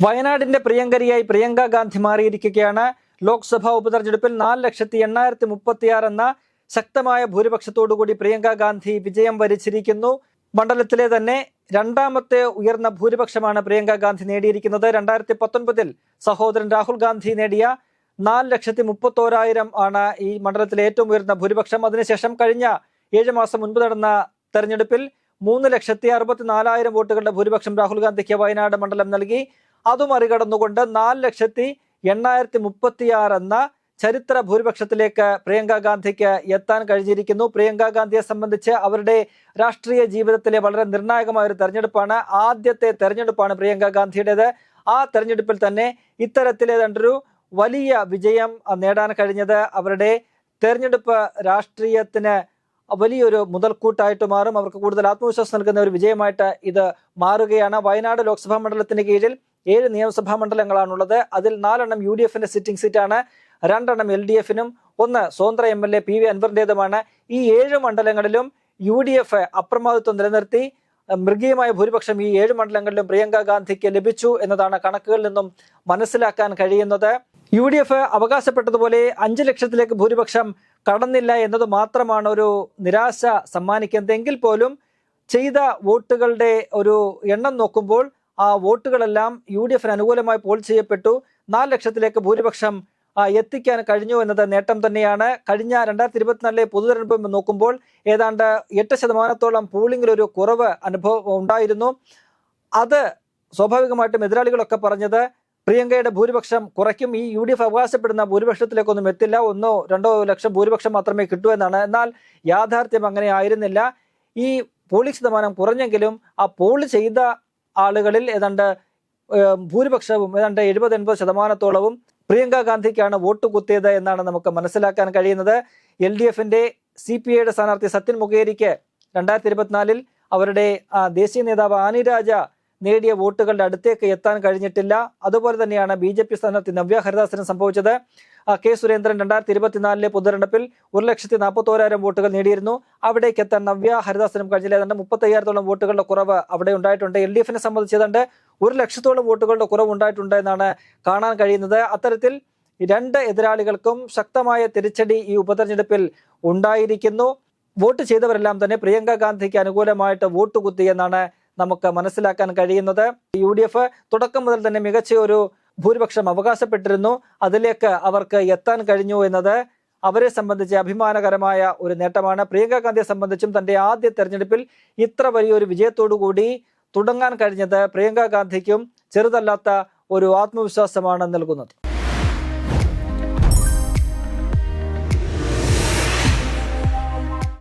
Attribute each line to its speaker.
Speaker 1: വയനാടിന്റെ പ്രിയങ്കരിയായി പ്രിയങ്ക ഗാന്ധി മാറിയിരിക്കുകയാണ്. ലോക്സഭാ ഉപതെരഞ്ഞെടുപ്പിൽ 4,80,836 എന്ന ശക്തമായ ഭൂരിപക്ഷത്തോടുകൂടി പ്രിയങ്ക ഗാന്ധി വിജയം വരിച്ചിരിക്കുന്നു. മണ്ഡലത്തിലെ തന്നെ രണ്ടാമത്തെ ഉയർന്ന ഭൂരിപക്ഷമാണ് പ്രിയങ്ക ഗാന്ധി നേടിയിരിക്കുന്നത്. 2019 സഹോദരൻ രാഹുൽ ഗാന്ധി നേടിയ 4,31,000 ആണ് ഈ മണ്ഡലത്തിലെ ഏറ്റവും ഉയർന്ന ഭൂരിപക്ഷം. അതിനുശേഷം കഴിഞ്ഞ 7 മാസം മുൻപ് നടന്ന തെരഞ്ഞെടുപ്പിൽ 3,64,000 വോട്ടുകളുടെ ഭൂരിപക്ഷം രാഹുൽ ഗാന്ധിക്ക് വയനാട് മണ്ഡലം നൽകി. അത് മറികടന്നുകൊണ്ട് 4,80,836 എന്ന ചരിത്ര ഭൂരിപക്ഷത്തിലേക്ക് പ്രിയങ്ക ഗാന്ധിക്ക് എത്താൻ കഴിഞ്ഞിരിക്കുന്നു. പ്രിയങ്ക ഗാന്ധിയെ സംബന്ധിച്ച് അവരുടെ രാഷ്ട്രീയ ജീവിതത്തിലെ വളരെ നിർണായകമായ ഒരു തെരഞ്ഞെടുപ്പാണ്. ആദ്യത്തെ തെരഞ്ഞെടുപ്പാണ് പ്രിയങ്ക ഗാന്ധിയുടേത്. ആ തെരഞ്ഞെടുപ്പിൽ തന്നെ ഇത്തരത്തിലേതൊരു വലിയ വിജയം നേടാൻ കഴിഞ്ഞത് അവരുടെ തെരഞ്ഞെടുപ്പ് രാഷ്ട്രീയത്തിന് വലിയൊരു മുതൽക്കൂട്ടായിട്ട് മാറും. അവർക്ക് കൂടുതൽ ആത്മവിശ്വാസം നൽകുന്ന ഒരു വിജയമായിട്ട് ഇത് മാറുകയാണ്. വയനാട് ലോക്സഭാ മണ്ഡലത്തിന് കീഴിൽ 7 നിയമസഭാ മണ്ഡലങ്ങളാണുള്ളത്. അതിൽ 4 UDFന്റെ സിറ്റിംഗ് സീറ്റാണ്, 2 LDFനും 1 സ്വതന്ത്ര MLA PV അൻവറിന്റേതുമാണ്. ഈ 7 മണ്ഡലങ്ങളിലും UDF അപ്രമാദിത്വം നിലനിർത്തി മൃഗീയമായ ഭൂരിപക്ഷം ഈ 7 മണ്ഡലങ്ങളിലും പ്രിയങ്ക ഗാന്ധിക്ക് ലഭിച്ചു എന്നതാണ് കണക്കുകളിൽ നിന്നും മനസ്സിലാക്കാൻ കഴിയുന്നത്. UDF അവകാശപ്പെട്ടതുപോലെ 5 ലക്ഷത്തിലേക്ക് ഭൂരിപക്ഷം കടന്നില്ല എന്നത് മാത്രമാണ് ഒരു നിരാശ സമ്മാനിക്കുന്നതെങ്കിൽ പോലും ചെയ്ത വോട്ടുകളുടെ ഒരു എണ്ണം നോക്കുമ്പോൾ ആ വോട്ടുകളെല്ലാം UDFന് അനുകൂലമായി പോൾ ചെയ്യപ്പെട്ടു. 4 ലക്ഷത്തിലേക്ക് ഭൂരിപക്ഷം എത്തിക്കാൻ കഴിഞ്ഞു എന്നത് നേട്ടം തന്നെയാണ്. കഴിഞ്ഞ 2024 പൊതുതെരഞ്ഞെടുപ്പ് നോക്കുമ്പോൾ ഏതാണ്ട് 8% പോളിംഗിലൊരു കുറവ് അനുഭവം ഉണ്ടായിരുന്നു. അത് സ്വാഭാവികമായിട്ടും എതിരാളികളൊക്കെ പറഞ്ഞത് പ്രിയങ്കയുടെ ഭൂരിപക്ഷം കുറയ്ക്കും, ഈ UDF അവകാശപ്പെടുന്ന ഭൂരിപക്ഷത്തിലേക്കൊന്നും എത്തില്ല, 1-2 ലക്ഷം ഭൂരിപക്ഷം മാത്രമേ കിട്ടൂ എന്നാണ്. എന്നാൽ യാഥാർത്ഥ്യം അങ്ങനെ ആയിരുന്നില്ല. ഈ പോളിംഗ് ശതമാനം കുറഞ്ഞെങ്കിലും ആ പോൾ ചെയ്ത ആളുകളിൽ ഏതാണ്ട് ഭൂരിപക്ഷവും ഏതാണ്ട് 70-80% പ്രിയങ്ക ഗാന്ധിക്കാണ് വോട്ട് കുത്തിയത് എന്നാണ് നമുക്ക് മനസ്സിലാക്കാൻ കഴിയുന്നത്. LDFന്റെ CPIയുടെ സ്ഥാനാർത്ഥി സത്യൻ മുഖേരിക്ക് 2024 അവരുടെ ദേശീയ നേതാവ് ആനി രാജ നേടിയ വോട്ടുകളുടെ അടുത്തേക്ക് എത്താൻ കഴിഞ്ഞിട്ടില്ല. അതുപോലെ തന്നെയാണ് BJP സ്ഥാനാർത്ഥി നവ്യ ഹരിദാസിന് സംഭവിച്ചത്. K സുരേന്ദ്രൻ 2024 പൊതുതെരഞ്ഞെടുപ്പിൽ 1,41,000 വോട്ടുകൾ നേടിയിരുന്നു. അവിടേക്ക് എത്താൻ നവ്യ ഹരിദാസിനും കഴിഞ്ഞില്ല. ഏതാണ്ട് 35,000 വോട്ടുകളുടെ കുറവ് അവിടെ ഉണ്ടായിട്ടുണ്ട്. LDFനെ സംബന്ധിച്ച് ഏതാണ്ട് 1 ലക്ഷത്തോളം വോട്ടുകളുടെ കുറവ് ഉണ്ടായിട്ടുണ്ട് എന്നാണ് കാണാൻ കഴിയുന്നത്. അത്തരത്തിൽ 2 എതിരാളികൾക്കും ശക്തമായ തിരിച്ചടി ഈ ഉപതെരഞ്ഞെടുപ്പിൽ ഉണ്ടായിരിക്കുന്നു. വോട്ട് ചെയ്തവരെല്ലാം തന്നെ പ്രിയങ്ക ഗാന്ധിക്ക് അനുകൂലമായിട്ട് വോട്ട് കുത്തി എന്നാണ് നമുക്ക് മനസ്സിലാക്കാൻ കഴിയുന്നത്. UDF തുടക്കം മുതൽ തന്നെ മികച്ച ഒരു ഭൂരിപക്ഷം അവകാശപ്പെട്ടിരുന്നു. അതിലേക്ക് അവർക്ക് എത്താൻ കഴിഞ്ഞു എന്നത് അവരെ സംബന്ധിച്ച് അഭിമാനകരമായ ഒരു നേട്ടമാണ്. പ്രിയങ്ക ഗാന്ധിയെ സംബന്ധിച്ചും തന്റെ ആദ്യ തെരഞ്ഞെടുപ്പിൽ ഇത്ര വലിയൊരു വിജയത്തോടു കൂടി തുടങ്ങാൻ കഴിഞ്ഞത് പ്രിയങ്ക ഗാന്ധിക്കും ചെറുതല്ലാത്ത ഒരു ആത്മവിശ്വാസമാണ് നൽകുന്നത്.